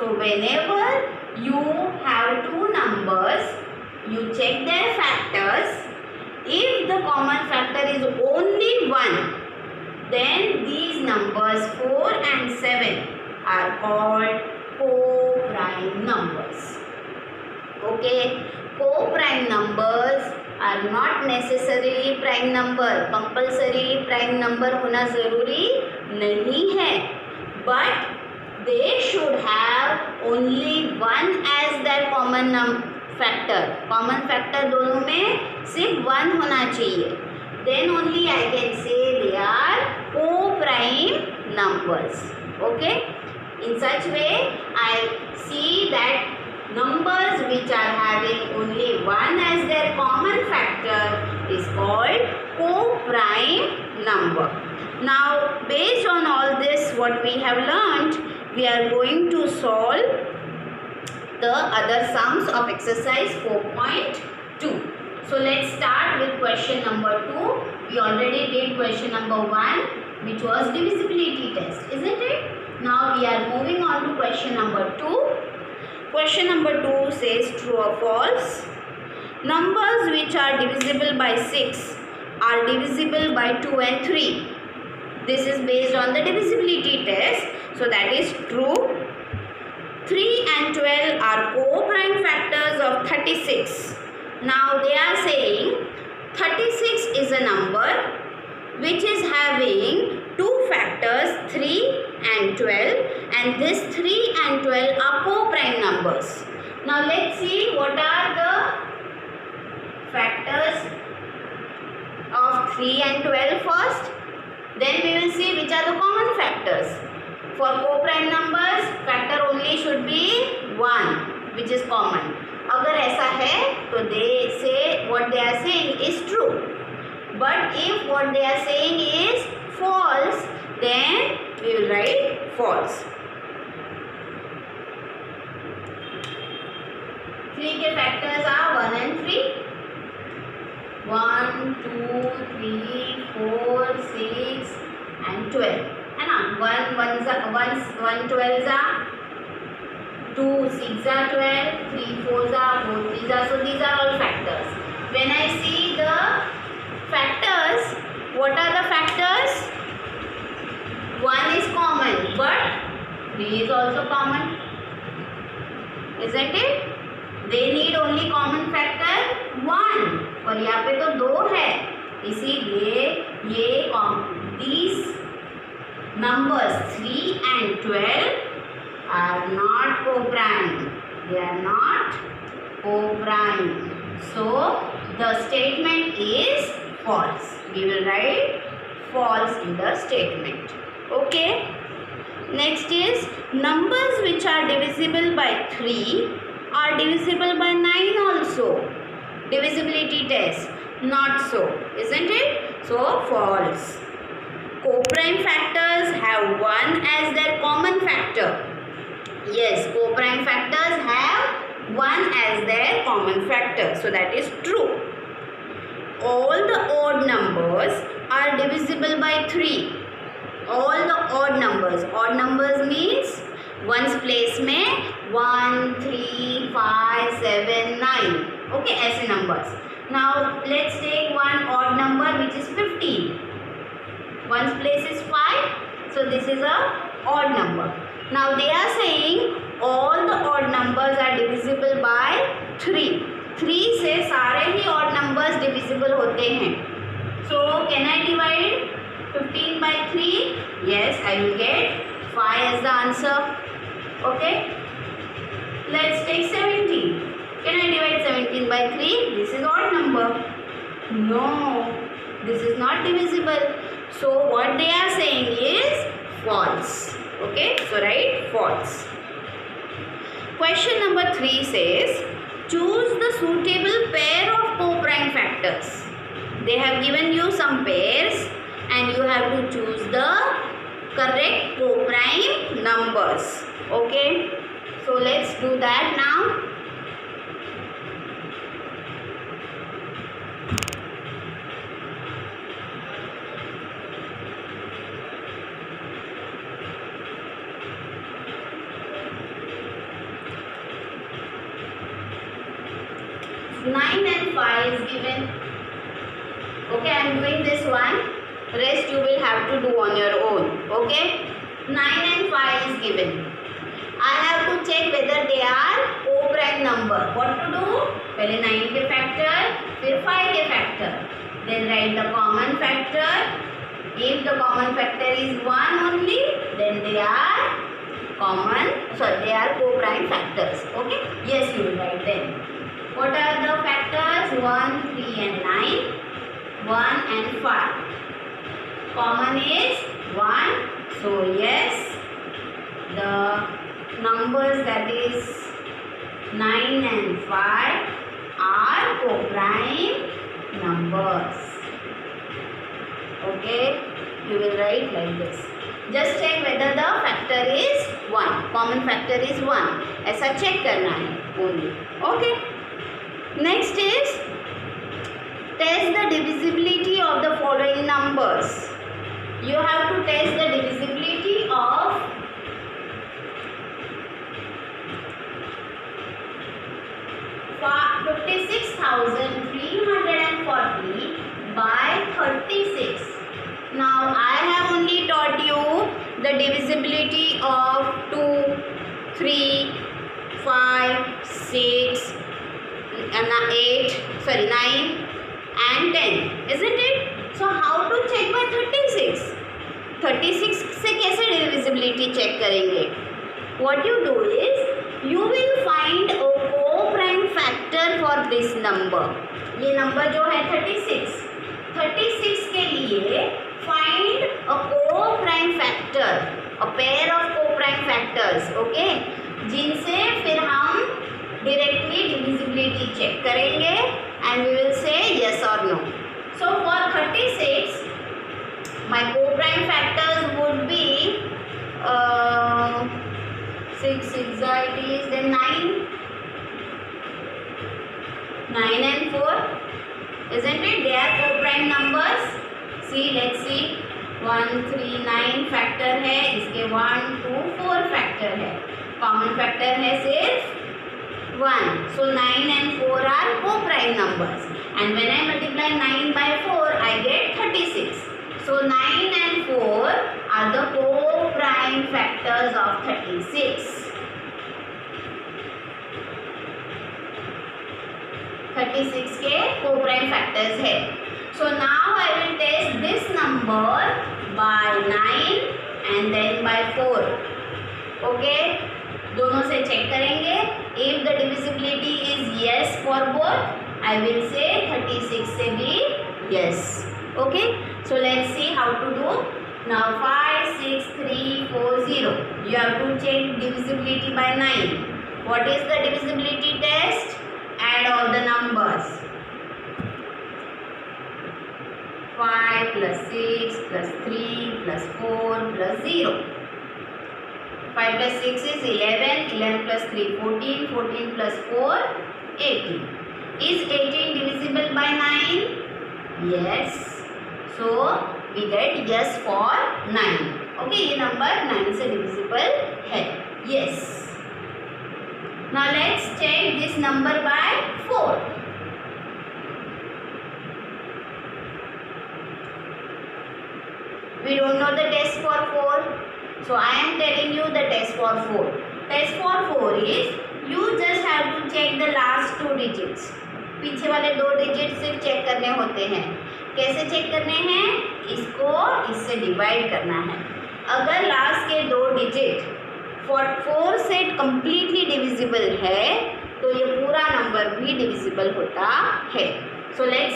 So whenever you have two numbers, you check their factors. If the common factor is only 1, then these numbers 4 and 7 are called co-prime numbers. Okay, co-prime numbers are not necessarily prime number. Compulsorily prime number होना ज़रूरी नहीं है, but they should have only one as their common factor. Common factor दोनों में सिर्फ 1 होना चाहिए. Then only I can say they are co-prime numbers. Okay. In such way, I see that numbers which are having only 1 as their common factor is called co-prime number. Now, based on all this, what we have learnt, we are going to solve the other sums of exercise 4.2. So let's start with question number 2. We already did question number 1, which was divisibility test, isn't it? Now we are moving on to question number 2. Question number 2 says true or false. Numbers which are divisible by 6 are divisible by 2 and 3. This is based on the divisibility test. So that is true. 3 and 12 are co-prime factors of 36. Now they are saying 36 is a number which is having two factors 3 and 12, and this 3 and 12 are co-prime numbers. Now let's see what are the factors of 3 and 12 first. Then we will see which are the common factors. For co-prime numbers, factor only should be 1, which is common. अगर ऐसा है तो they say what they are saying is true. But if what they are saying is false, then we will write false. 3 के factors are 1 and 3. 1, 2, 3, 4, 6 and 12. है ना? 1 12 are 2 6 are 12, 3 4 are 4 3 are. So these are all factors. When I see the factors, what are the factors? 1 is common, but 3 is also common, isn't it? They need only common factor 1, और यहाँ पे तो 2 है, इसीलिए ये these numbers 3 and 12 are not co-prime. They are not co-prime. So the statement is false. We will write false in the statement. Okay. Next is numbers which are divisible by 3 are divisible by 9 also. Divisibility test. Not so, isn't it? So false. Co-prime factors have 1 as their common factor. Yes, co-prime factors have 1 as their common factor. So that is true. All the odd numbers are divisible by 3. All the odd numbers means ones place में 1, 3, 5, 7, 9. Okay, ऐसे numbers. Now let's take one odd number which is 15. Ones place is 5. So this is a odd number. Now they are saying all the odd numbers are divisible by 3. 3 से सारे ही odd numbers divisible होते हैं. So can I divide 15 by 3? Yes, I will get 5 as the answer. Okay. Let's take 17. Can I divide 17 by 3? This is odd number. No, this is not divisible. So what they are saying is false. Okay, so write false. Question number 3 says, choose the suitable pair of co-prime factors. They have given you some pairs and you have to choose the correct co-prime numbers. Okay, so let's do that now. 9 and 5 is given. Okay, I am doing this one. Rest you will have to do on your own. Okay, 9 and 5 is given. I have to check whether they are co-prime number. What to do? पहले 9 के factor, फिर 5 के factor. Then write the common factor. If the common factor is 1 only, then they are they are co-prime factors. Okay? Yes, you will write them. What are the factors? 1, 3 and 9. 1 and 5. Common is 1. So yes, the numbers that is 9 and 5 are co-prime numbers. Okay, you will write like this. Just check whether the factor is 1. Common factor is 1. ऐसा check करना है only. Okay. Next is test the divisibility of the following numbers. You have to test the divisibility of 56,340 by 36. Now I have only taught you the divisibility of 2, 3, 5, 6, 9 and 10, isn't it? So how to check by 36? 36 से कैसे divisibility check करेंगे? What you do is you will find a co-prime factor for this number. ये number जो है 36 के लिए find a co-prime factor, a pair of co-prime factors, okay? जिनसे फिर हम directly divisibility check करेंगे and we will say yes or no. So for 36, my co-prime factors would be 6 anxieties, then 9 and 4, isn't it? They are co-prime numbers. See, let's see. 1, 3, 9 factor है, इसके 1, 2, 4 factor है. Common factor है सिर्फ 1. So 9 and 4 are co-prime numbers. And when I multiply 9 by 4, I get 36. So 9 and 4 are the co-prime factors of 36. 36 के co-prime factors है. So now I will test this number by 9 and then by 4. Okay? दोनों से check करेंगे. If the divisibility is yes for both, I will say 36 से भी yes. Okay? So let's see how to do. Now 5, 6, 3, 4, 0. You have to check divisibility by 9. What is the divisibility test? Add all the numbers. 5 plus 6 plus 3 plus 4 plus 0. 5 plus 6 is 11. 11 plus 3 14. 14 plus 4 18. Is 18 divisible by 9? Yes. So we get yes for 9. Okay, ये number 9 से divisible है. Yes. Now let's check this number by 4. We don't know the test for 4. So I am telling you the test for 4. Test for 4 is you just have to check the last 2 digits. पीछे वाले 2 digits सिर्फ check करने होते हैं. कैसे check करने हैं? इसको इससे डिवाइड करना है. अगर लास्ट के 2 डिजिट 4 से कम्प्लीटली डिविजिबल है तो ये पूरा नंबर भी डिविजिबल होता है. So let's